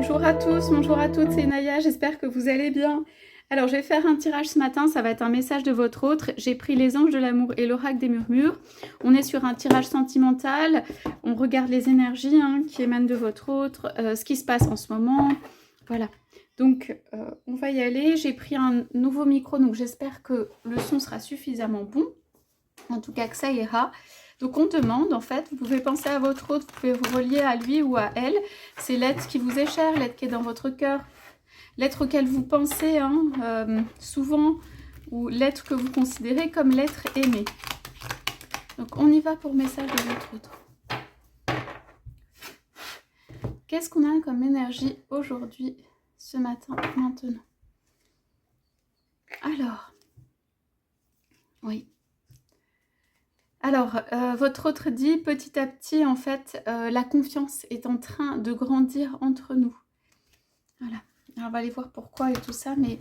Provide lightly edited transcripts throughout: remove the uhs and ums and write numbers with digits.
Bonjour à tous, bonjour à toutes, c'est Naya, j'espère que vous allez bien. Alors je vais faire un tirage ce matin, ça va être un message de votre autre. J'ai pris les anges de l'amour et l'oracle des murmures. On est sur un tirage sentimental, on regarde les énergies qui émanent de votre autre, ce qui se passe en ce moment. Voilà, donc on va y aller. J'ai pris un nouveau micro, donc j'espère que le son sera suffisamment bon. En tout cas que ça ira. Donc on demande, en fait, vous pouvez penser à votre autre, vous pouvez vous relier à lui ou à elle. C'est l'être qui vous est cher, l'être qui est dans votre cœur, l'être auquel vous pensez souvent, ou l'être que vous considérez comme l'être aimé. Donc on y va pour message de votre autre. Qu'est-ce qu'on a comme énergie aujourd'hui, ce matin, maintenant? Alors, oui. Alors, votre autre dit, petit à petit, en fait, la confiance est en train de grandir entre nous. Voilà. Alors, on va aller voir pourquoi et tout ça, mais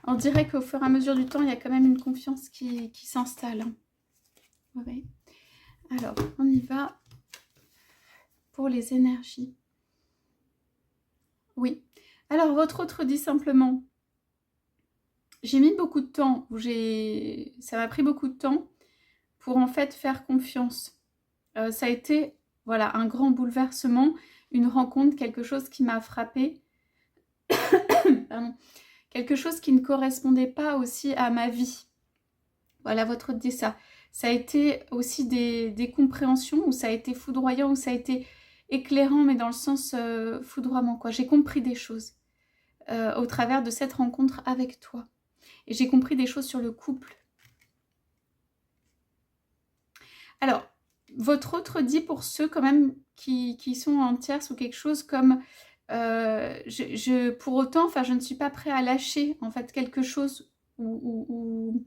on dirait qu'au fur et à mesure du temps, il y a quand même une confiance qui s'installe. Ouais. Alors, on y va pour les énergies. Oui. Alors, votre autre dit simplement, j'ai mis beaucoup de temps, ça m'a pris beaucoup de temps pour en fait faire confiance. Ça a été voilà, un grand bouleversement, une rencontre, quelque chose qui m'a frappée. Pardon. Quelque chose qui ne correspondait pas aussi à ma vie. Voilà, votre autre dit ça. Ça a été aussi des compréhensions, où ça a été foudroyant, où ça a été éclairant, mais dans le sens foudroiement, quoi. J'ai compris des choses au travers de cette rencontre avec toi. Et j'ai compris des choses sur le couple. Alors, votre autre dit pour ceux quand même qui sont en tierce ou quelque chose comme pour autant, enfin, je ne suis pas prêt à lâcher en fait quelque chose ou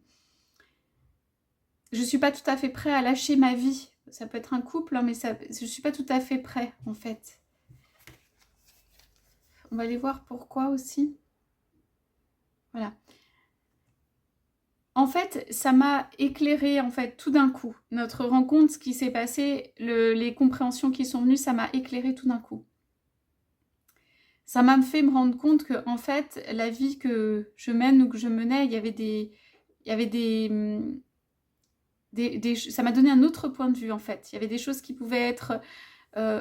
je ne suis pas tout à fait prêt à lâcher ma vie. Ça peut être un couple, hein, mais je ne suis pas tout à fait prêt en fait. On va aller voir pourquoi aussi. Voilà. En fait, ça m'a éclairé en fait tout d'un coup. Notre rencontre, ce qui s'est passé, les compréhensions qui sont venues, ça m'a éclairé tout d'un coup. Ça m'a fait me rendre compte que en fait, la vie que je mène ou que je menais, il y avait ça m'a donné un autre point de vue en fait. Il y avait des choses qui pouvaient être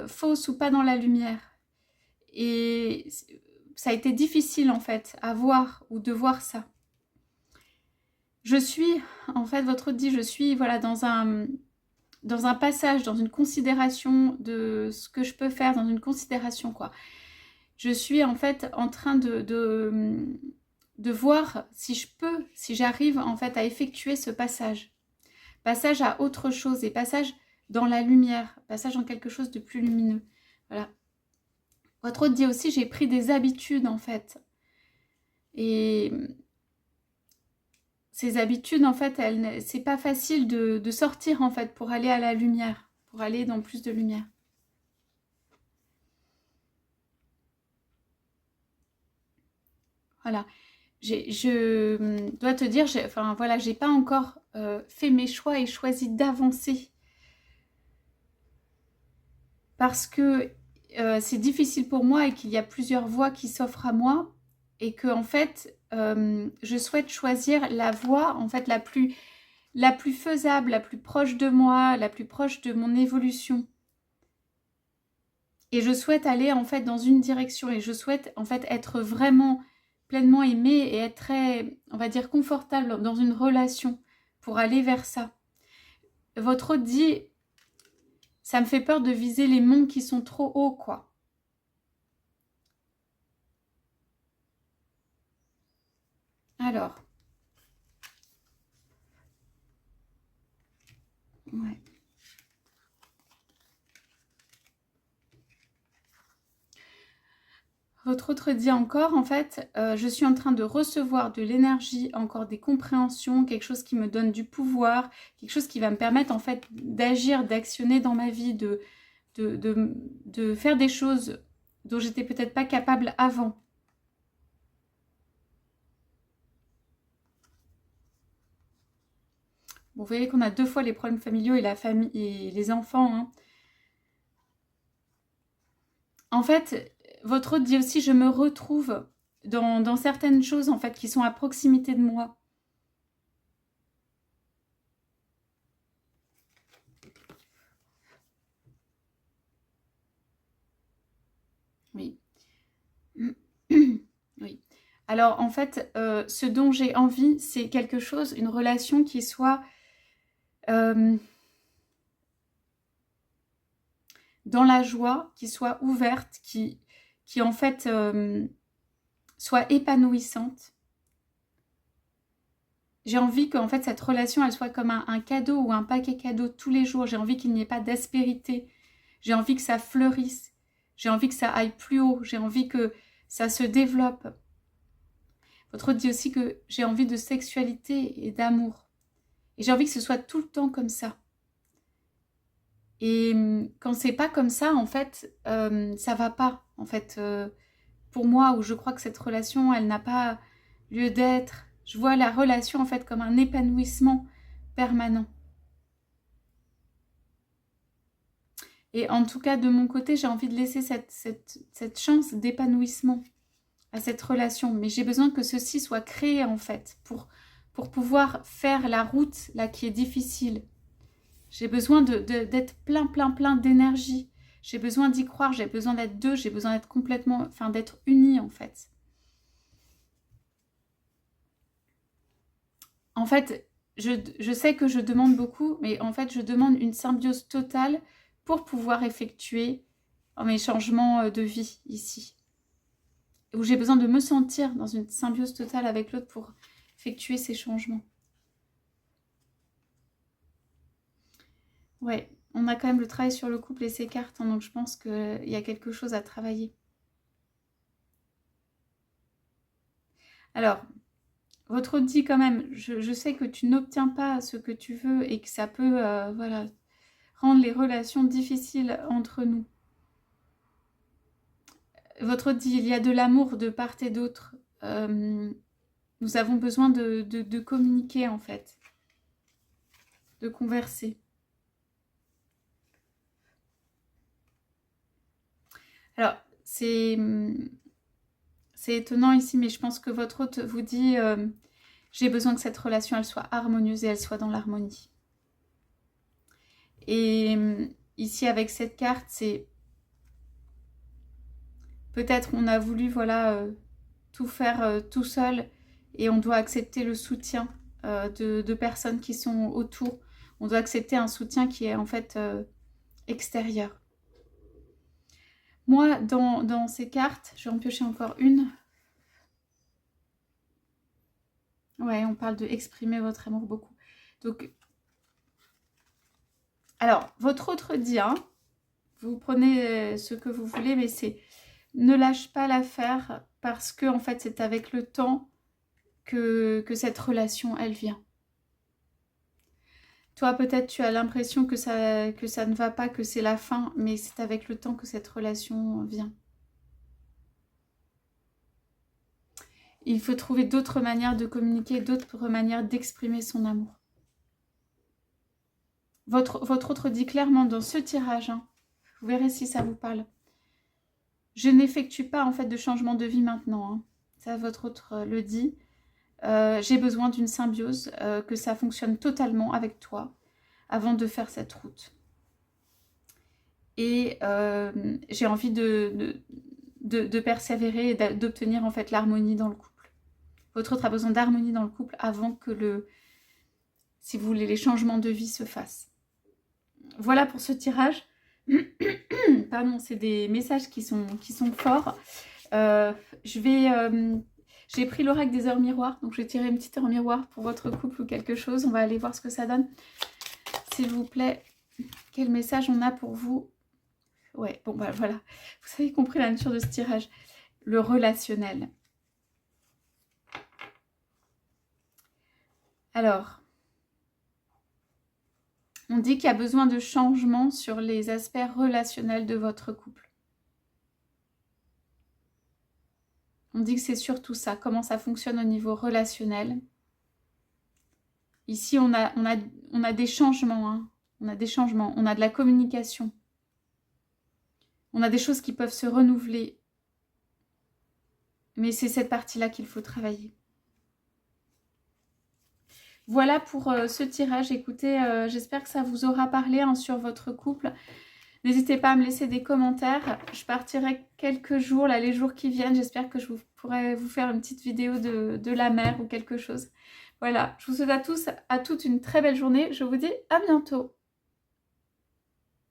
fausses ou pas dans la lumière. Et ça a été difficile en fait à voir ou de voir ça. Je suis, en fait, votre dit, je suis voilà, dans un passage, dans une considération de ce que je peux faire, dans une considération quoi. Je suis en fait en train de voir si je peux, si j'arrive en fait à effectuer ce passage. Passage à autre chose et passage dans la lumière, passage en quelque chose de plus lumineux. Voilà. Votre autre dit aussi, j'ai pris des habitudes en fait. Et ces habitudes, en fait, c'est pas facile de sortir, en fait, pour aller à la lumière, pour aller dans plus de lumière. Voilà. Je dois te dire, enfin, voilà, j'ai pas encore fait mes choix et choisi d'avancer. Parce que c'est difficile pour moi et qu'il y a plusieurs voies qui s'offrent à moi. Et que, en fait, je souhaite choisir la voie, en fait, la plus faisable, la plus proche de moi, la plus proche de mon évolution. Et je souhaite aller en fait dans une direction et je souhaite en fait être vraiment pleinement aimée et être très, on va dire, confortable dans une relation pour aller vers ça. Votre autre dit, ça me fait peur de viser les monts qui sont trop hauts, quoi. Alors. Ouais. Votre autre dit encore, en fait, je suis en train de recevoir de l'énergie, encore des compréhensions, quelque chose qui me donne du pouvoir, quelque chose qui va me permettre, en fait, d'agir, d'actionner dans ma vie, de faire des choses dont j'étais peut-être pas capable avant. Bon, vous voyez qu'on a deux fois les problèmes familiaux et la famille et les enfants. Hein. En fait, votre hôte dit aussi, je me retrouve dans certaines choses, en fait, qui sont à proximité de moi. Oui. Oui. Alors, en fait, ce dont j'ai envie, c'est quelque chose, une relation qui soit dans la joie, qui soit ouverte, qui en fait soit épanouissante. J'ai envie qu'en fait cette relation elle soit comme un cadeau ou un paquet cadeau tous les jours. J'ai envie qu'il n'y ait pas d'aspérité. J'ai envie que ça fleurisse. J'ai envie que ça aille plus haut. J'ai envie que ça se développe. Votre autre dit aussi que j'ai envie de sexualité et d'amour. Et j'ai envie que ce soit tout le temps comme ça. Et quand c'est pas comme ça, en fait, ça va pas. En fait, pour moi, où je crois que cette relation, elle n'a pas lieu d'être. Je vois la relation, en fait, comme un épanouissement permanent. Et en tout cas, de mon côté, j'ai envie de laisser cette chance d'épanouissement à cette relation. Mais j'ai besoin que ceci soit créé, en fait, pour pouvoir faire la route, là, qui est difficile. J'ai besoin d'être plein d'énergie. J'ai besoin d'y croire, j'ai besoin d'être deux, j'ai besoin d'être complètement, enfin d'être unis en fait. En fait, je sais que je demande beaucoup, mais en fait, je demande une symbiose totale pour pouvoir effectuer mes changements de vie ici. Où j'ai besoin de me sentir dans une symbiose totale avec l'autre pour effectuer ces changements. Ouais, on a quand même le travail sur le couple et ses cartes, hein, donc je pense qu'il y a quelque chose à travailler. Alors, votre hôte dit quand même, je sais que tu n'obtiens pas ce que tu veux et que ça peut voilà, rendre les relations difficiles entre nous. Votre hôte dit, il y a de l'amour de part et d'autre. Nous avons besoin de communiquer en fait, de converser. Alors, c'est étonnant ici, mais je pense que votre hôte vous dit j'ai besoin que cette relation elle soit harmonieuse et elle soit dans l'harmonie. Et ici, avec cette carte, c'est peut-être on a voulu voilà tout faire tout seul et on doit accepter le soutien de personnes qui sont autour. On doit accepter un soutien qui est en fait extérieur. Moi, dans ces cartes, je vais en piocher encore une. Ouais, on parle de exprimer votre amour beaucoup. Donc, alors, votre autre dit, hein, vous prenez ce que vous voulez, mais c'est ne lâche pas l'affaire parce que en fait, c'est avec le temps que cette relation, elle vient. Toi, peut-être, tu as l'impression que ça ne va pas, que c'est la fin, mais c'est avec le temps que cette relation vient. Il faut trouver d'autres manières de communiquer, d'autres manières d'exprimer son amour. Votre autre dit clairement dans ce tirage, hein, vous verrez si ça vous parle. Je n'effectue pas en fait de changement de vie maintenant. Hein. Ça, votre autre le dit. J'ai besoin d'une symbiose, que ça fonctionne totalement avec toi avant de faire cette route. Et j'ai envie de persévérer et d'obtenir en fait l'harmonie dans le couple. Votre autre a besoin d'harmonie dans le couple avant que si vous voulez, les changements de vie se fassent. Voilà pour ce tirage. Pardon, c'est des messages qui sont forts. J'ai pris l'oracle des heures miroirs, donc je vais tirer une petite heure miroir pour votre couple ou quelque chose. On va aller voir ce que ça donne. S'il vous plaît, quel message on a pour vous? Ouais, bon bah voilà. Vous avez compris la nature de ce tirage. Le relationnel. Alors, on dit qu'il y a besoin de changements sur les aspects relationnels de votre couple. On dit que c'est surtout ça, comment ça fonctionne au niveau relationnel. Ici, on a des changements, hein. On a des changements, on a de la communication. On a des choses qui peuvent se renouveler. Mais c'est cette partie-là qu'il faut travailler. Voilà pour ce tirage. Écoutez, j'espère que ça vous aura parlé hein, sur votre couple. N'hésitez pas à me laisser des commentaires. Je partirai quelques jours, là, les jours qui viennent. J'espère que je pourrai vous faire une petite vidéo de la mer ou quelque chose. Voilà, je vous souhaite à tous, à toutes une très belle journée. Je vous dis à bientôt.